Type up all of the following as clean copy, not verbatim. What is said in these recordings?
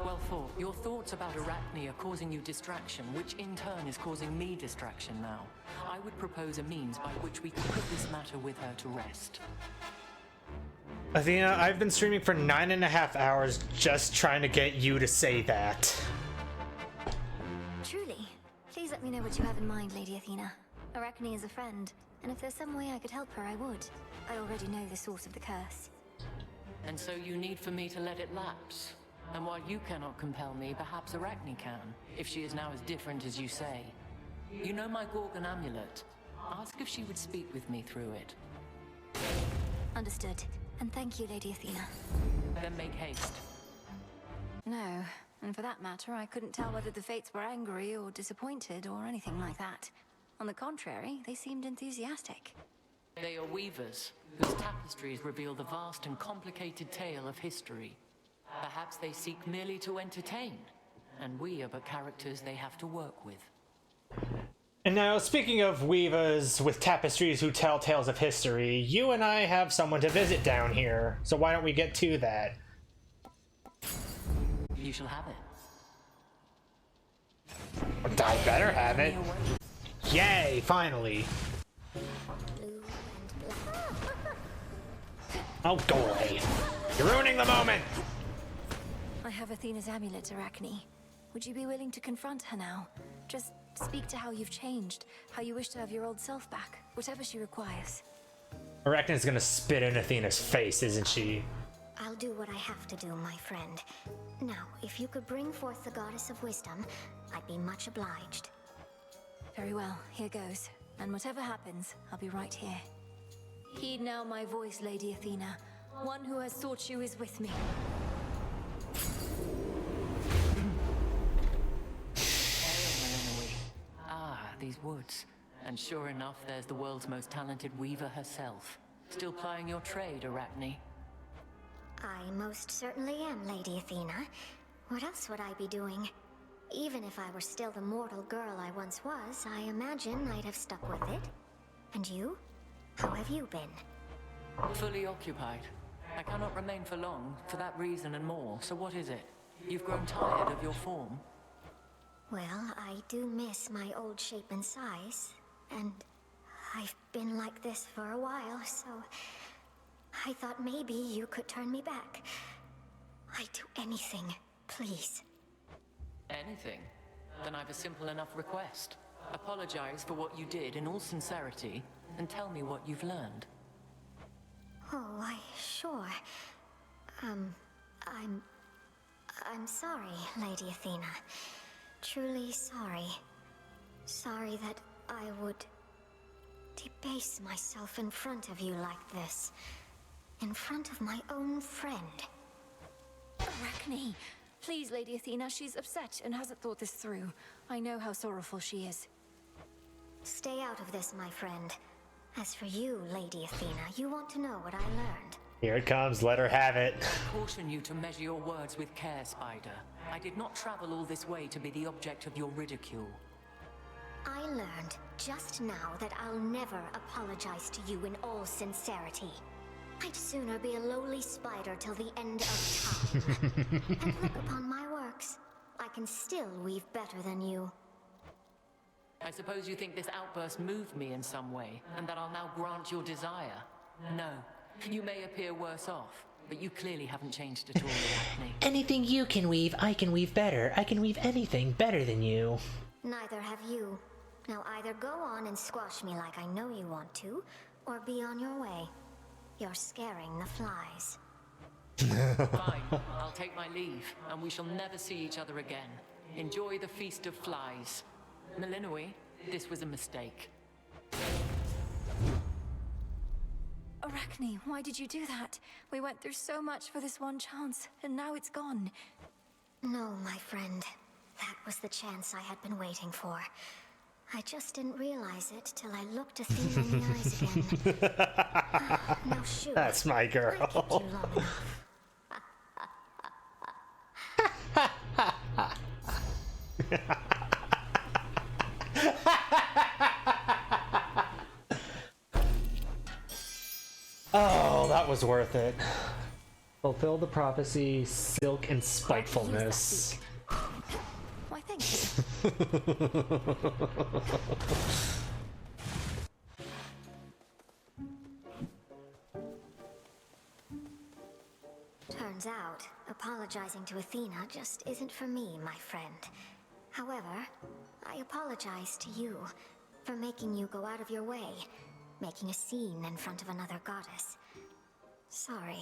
Well thought. Your thoughts about Arachne are causing you distraction, which in turn is causing me distraction now. I would propose a means by which we can put this matter with her to rest. Athena, I've been streaming for 9.5 hours just trying to get you to say that. Truly. Please let me know what you have in mind, Lady Athena. Arachne is a friend, and if there's some way I could help her, I would. I already know the source of the curse. And so you need for me to let it lapse? And while you cannot compel me, perhaps Arachne can, if she is now as different as you say. You know my Gorgon amulet. Ask if she would speak with me through it. Understood. And thank you, Lady Athena. Then make haste. No, and for that matter, I couldn't tell whether the Fates were angry or disappointed or anything like that. On the contrary, they seemed enthusiastic. They are weavers, whose tapestries reveal the vast and complicated tale of history. Perhaps they seek merely to entertain, and we are but characters they have to work with. And now, speaking of weavers with tapestries who tell tales of history, you and I have someone to visit down here, so why don't we get to that? You shall have it. I better have it. Yay, finally. Oh, go away. You're ruining the moment! I have Athena's amulet, Arachne. Would you be willing to confront her now? Just speak to how you've changed, how you wish to have your old self back, whatever she requires. Arachne's gonna spit in Athena's face, isn't she? I'll do what I have to do, my friend. Now, if you could bring forth the Goddess of Wisdom, I'd be much obliged. Very well, here goes. And whatever happens, I'll be right here. Heed now my voice, Lady Athena. One who has sought you is with me. These woods. And sure enough, there's the world's most talented weaver herself. Still plying your trade, Arachne? I most certainly am, Lady Athena. What else would I be doing? Even if I were still the mortal girl I once was, I imagine I'd have stuck with it. And you? How have you been? Fully occupied. I cannot remain for long, for that reason and more. So what is it? You've grown tired of your form? Well, I do miss my old shape and size, and I've been like this for a while, so I thought maybe you could turn me back. I'd do anything, please. Anything? Then I've a simple enough request. Apologize for what you did in all sincerity, and tell me what you've learned. Oh, sure. I'm sorry, Lady Athena. Truly sorry. Sorry that I would debase myself in front of you like this. In front of my own friend. Arachne! Please, Lady Athena, she's upset and hasn't thought this through. I know how sorrowful she is. Stay out of this, my friend. As for you, Lady Athena, you want to know what I learned. Here it comes, let her have it. I caution you to measure your words with care, Spider. I did not travel all this way to be the object of your ridicule. I learned just now that I'll never apologize to you in all sincerity. I'd sooner be a lowly spider till the end of time. And look upon my works. I can still weave better than you. I suppose you think this outburst moved me in some way, and that I'll now grant your desire. No. You may appear worse off, but you clearly haven't changed at all, Arachne. Anything you can weave, I can weave better. I can weave anything better than you. Neither have you. Now either go on and squash me like I know you want to, or be on your way. You're scaring the flies. Fine, I'll take my leave, and we shall never see each other again. Enjoy the feast of flies. Melinoi, this was a mistake. Arachne, why did you do that? We went through so much for this one chance, and now it's gone. No, my friend. That was the chance I had been waiting for. I just didn't realize it till I looked Athena in the eyes again. Now shoot. That's my girl. I kept you long enough. Oh, that was worth it. Fulfill the prophecy, silk and spitefulness. Why, thank you. Turns out, apologizing to Athena just isn't for me, my friend. However, I apologize to you for making you go out of your way, making a scene in front of another goddess. Sorry.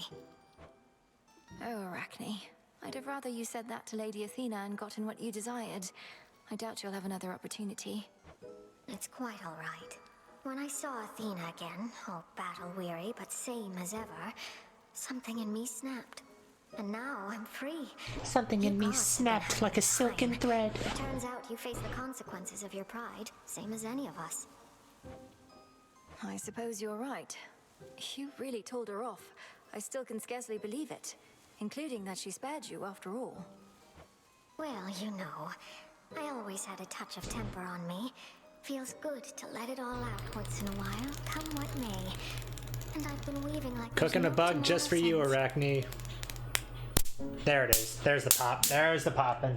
Oh, Arachne. I'd have rather you said that to Lady Athena and gotten what you desired. I doubt you'll have another opportunity. It's quite all right. When I saw Athena again, all battle-weary but same as ever, something in me snapped. And now I'm free. Something in You me gods have snapped been like a having silken time. thread. Turns out you face the consequences of your pride, same as any of us. I suppose you're right. You really told her off. I still can scarcely believe it, including that she spared you after all. Well, you know, I always had a touch of temper on me. Feels good to let it all out once in a while, come what may. And I've been weaving like Cooking a there's no bug just for you, tomorrow since. Arachne. There it is. There's the pop. There's the poppin'.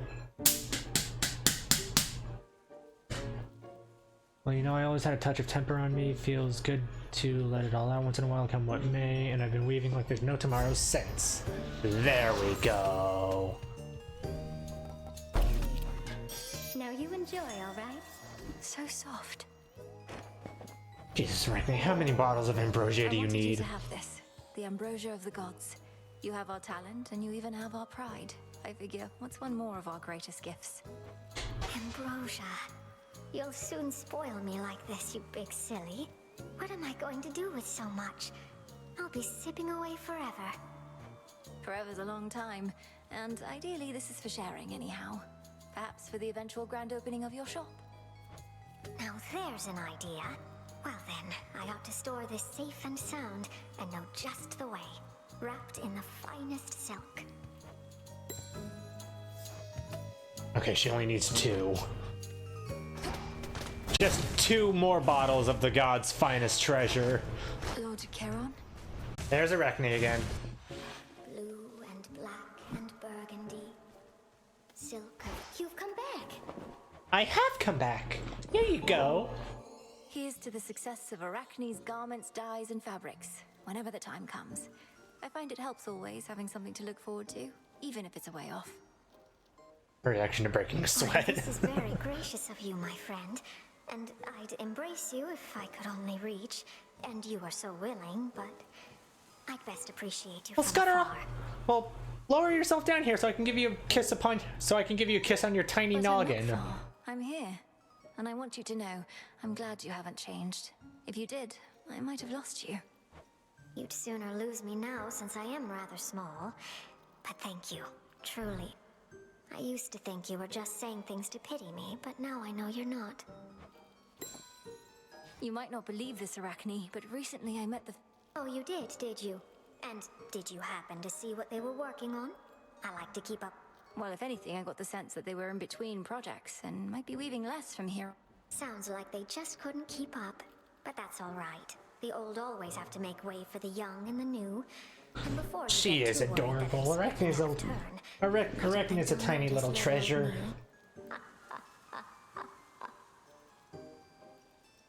Well, you know, I always had a touch of temper on me. Feels good to let it all out once in a while, come what may. And I've been weaving like there's no tomorrow since. There we go. Now you enjoy, all right? So soft. Jesus, Arachne, how many bottles of ambrosia do I you wanted need? to have this. The ambrosia of the gods. You have our talent, and you even have our pride. I figure, what's one more of our greatest gifts? Ambrosia. You'll soon spoil me like this, you big silly. What am I going to do with so much? I'll be sipping away forever. Forever's a long time, and ideally this is for sharing anyhow. Perhaps for the eventual grand opening of your shop. Now there's an idea. Well then, I ought to store this safe and sound, and know just the way. Wrapped in the finest silk. Okay, she only needs 2. Just 2 more bottles of the god's finest treasure. Lord Charon? There's Arachne again. Blue and black and burgundy. Silk. You've come back. I have come back. Here you go. Here's to the success of Arachne's garments, dyes, and fabrics, whenever the time comes. I find it helps always having something to look forward to, even if it's a way off. Reaction to breaking a Why, sweat. this is very gracious of you, my friend. And I'd embrace you if I could only reach. And you are so willing, but I'd best appreciate you Well, from Scudder, afar. well, lower yourself down here so I can give you a kiss upon, so I can give you a kiss on your tiny But I'm not noggin. far. I'm here, and I want you to know I'm glad you haven't changed. If you did, I might have lost you. You'd sooner lose me now since I am rather small. But thank you, truly. I used to think you were just saying things to pity me, but now I know you're not. You might not believe this, Arachne, but recently I met the... Oh, you did you? And did you happen to see what they were working on? I like to keep up. Well, if anything, I got the sense that they were in between projects and might be weaving less from here. Sounds like they just couldn't keep up. But that's all right. The old always have to make way for the young and the new. And before you She get is too worried that adorable. they're Arachne's slipping a out of turn, Arachne's a tiny little treasure.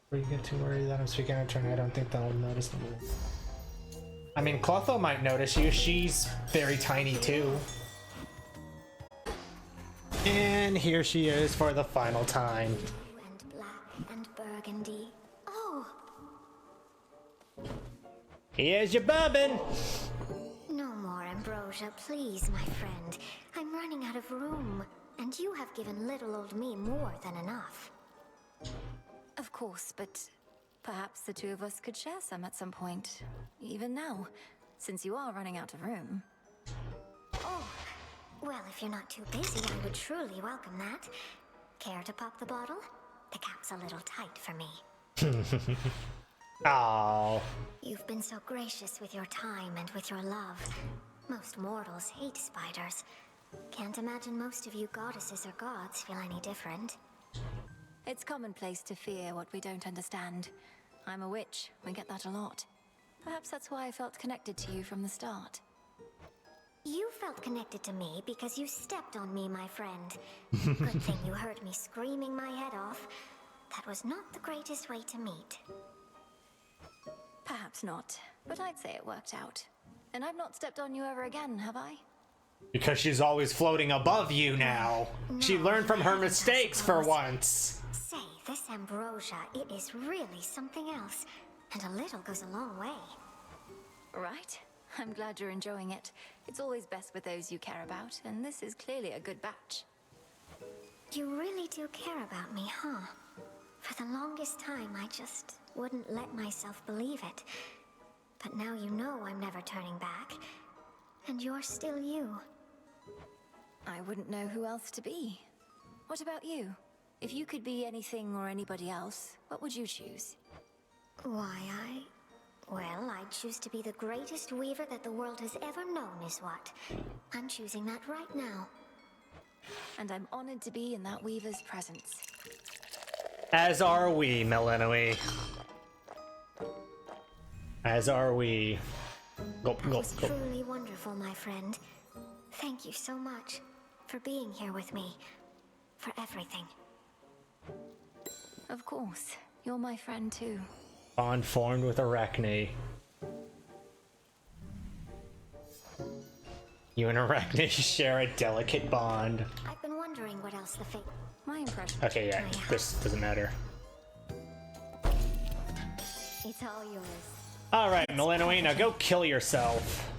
Before you get too worried that I'm speaking out of turn, I don't think they'll notice the move. I mean, Clotho might notice you. She's very tiny too. And here she is for the final time. Blue and black and burgundy. Oh, Here's your bobbin. no more ambrosia, please, my friend. I'm running out of room. And you have given little old me more than enough. Of course, but perhaps the two of us could share some at some point. Even now, since you are running out of room. Oh, well, if you're not too busy, I would truly welcome that. Care to pop the bottle? The cap's a little tight for me. Oh, You've been so gracious with your time and with your love. Most mortals hate spiders. Can't imagine most of you goddesses or gods feel any different. It's commonplace to fear what we don't understand. I'm a witch, we get that a lot. Perhaps that's why I felt connected to you from the start. You felt connected to me because you stepped on me, my friend. Good thing you heard me screaming my head off. That was not the greatest way to meet. Perhaps not, but I'd say it worked out. And I've not stepped on you ever again, have I? Because she's always floating above you now. She No, learned from her I mistakes for suppose. once. Say, this ambrosia, it is really something else. And a little goes a long way. Right. I'm glad you're enjoying it. It's always best with those you care about, and this is clearly a good batch. You really do care about me, huh? For the longest time, I just wouldn't let myself believe it. But now you know I'm never turning back. And you're still you. I wouldn't know who else to be. What about you? If you could be anything or anybody else, what would you choose? Why, well, I'd choose to be the greatest weaver that the world has ever known, is what. I'm choosing that right now. And I'm honored to be in that weaver's presence. As are we, Melanoi. As are we. Gulp, That gulp, was gulp. truly wonderful, my friend. Thank you so much for being here with me. For everything. Of course, you're my friend too. Bond formed with Arachne. You and Arachne share a delicate bond. I've been wondering what else the fate... My impression. Okay, yeah, this doesn't matter. It's all yours. Alright, Melanoi, now go kill yourself.